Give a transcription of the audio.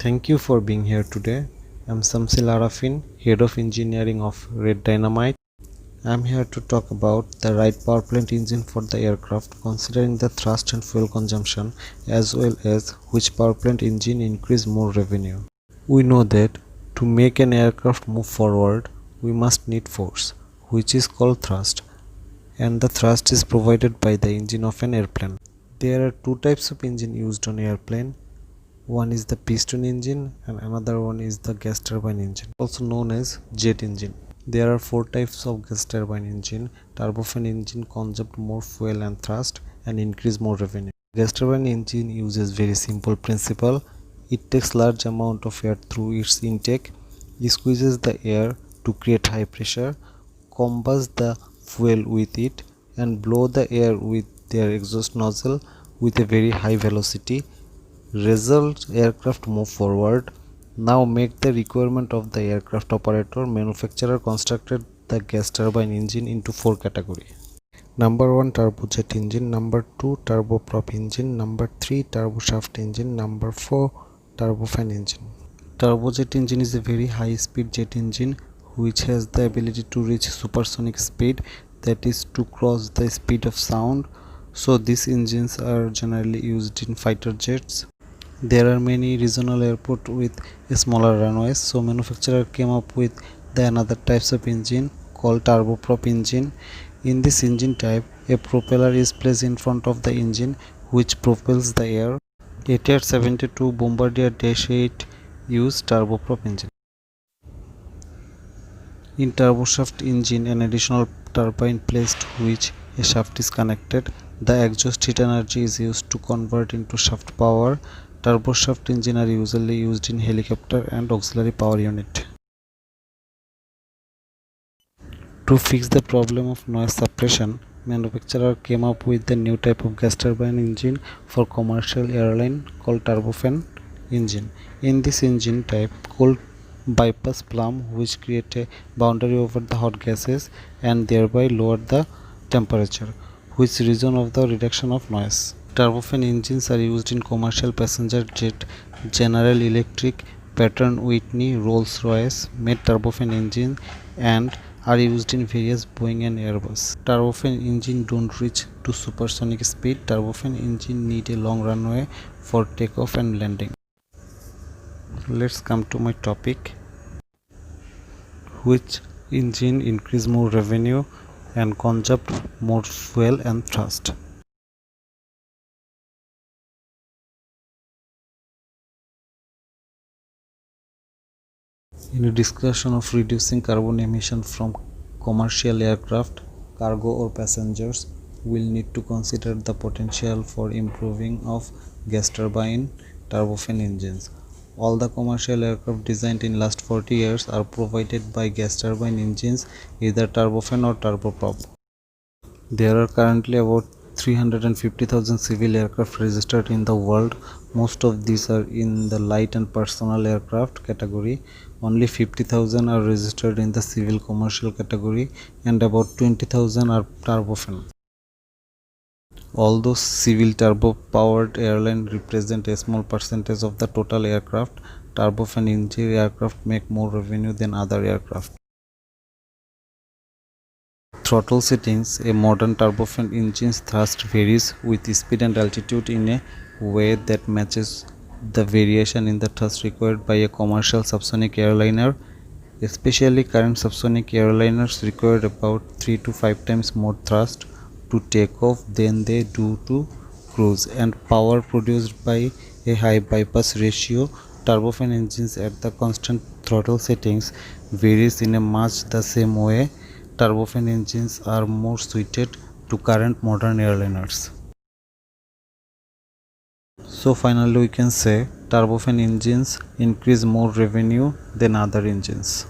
Thank you for being here today. I'm Samsil Arafin, Head of Engineering of Red Dynamite. I'm here to talk about the right power plant engine for the aircraft, considering the thrust and fuel consumption, as well as which power plant engine increase more revenue. We know that to make an aircraft move forward, we must need force, which is called thrust, and the thrust is provided by the engine of an airplane. There are two types of engine used on airplane. One is the piston engine and another one is the gas turbine engine, also known as jet engine. There are four types of gas turbine engine. Turbofan engine consume more fuel and thrust and increase more revenue. Gas turbine engine uses very simple principle. It takes large amount of air through its intake, squeezes the air to create high pressure, combust the fuel with it and blow the air with their exhaust nozzle with a very high velocity. Result, aircraft move forward. Now make the requirement of the aircraft operator. Manufacturer constructed the gas turbine engine into four categories. Number 1, turbojet engine. Number 2, turboprop engine. Number 3, turboshaft engine. Number 4, turbofan engine. Turbojet engine is a very high speed jet engine which has the ability to reach supersonic speed, that is to cross the speed of sound. So these engines are generally used in fighter jets. There are many regional airports with smaller runways, so manufacturer came up with the another types of engine called turboprop engine. In this engine type, a propeller is placed in front of the engine which propels the air. ATR-72 Bombardier Dash 8 use turboprop engine. In turboshaft engine, an additional turbine placed which a shaft is connected. The exhaust heat energy is used to convert into shaft power. Turboshaft engine are usually used in helicopter and auxiliary power unit. To fix the problem of noise suppression, manufacturer came up with the new type of gas turbine engine for commercial airline called turbofan engine. In this engine type, cold bypass plumb which create a boundary over the hot gases and thereby lower the temperature, which reason of the reduction of noise. Turbofan engines are used in commercial passenger jet. General Electric, Pattern Whitney, Rolls-Royce made turbofan engine and are used in various Boeing and Airbus. Turbofan engine don't reach to supersonic speed. Turbofan engine need a long runway for takeoff and landing. Let's come to my topic. Which engine increase more revenue and consume more fuel and thrust? In a discussion of reducing carbon emission from commercial aircraft, cargo or passengers, we'll need to consider the potential for improving of gas turbine turbofan engines. All the commercial aircraft designed in last 40 years are provided by gas turbine engines, either turbofan or turboprop. There are currently about 350,000 civil aircraft registered in the world. Most of these are in the light and personal aircraft category. Only 50,000 are registered in the civil commercial category and about 20,000 are turbofan. Although civil turbo-powered airlines represent a small percentage of the total aircraft, turbofan engine aircraft make more revenue than other aircraft. Throttle settings. A modern turbofan engine's thrust varies with speed and altitude in a way that matches the variation in the thrust required by a commercial subsonic airliner. Especially current subsonic airliners require about 3 to 5 times more thrust to take off than they do to cruise, and power produced by a high bypass ratio. Turbofan engines at the constant throttle settings varies in a much the same way. Turbofan engines are more suited to current modern airliners. So finally we can say turbofan engines increase more revenue than other engines.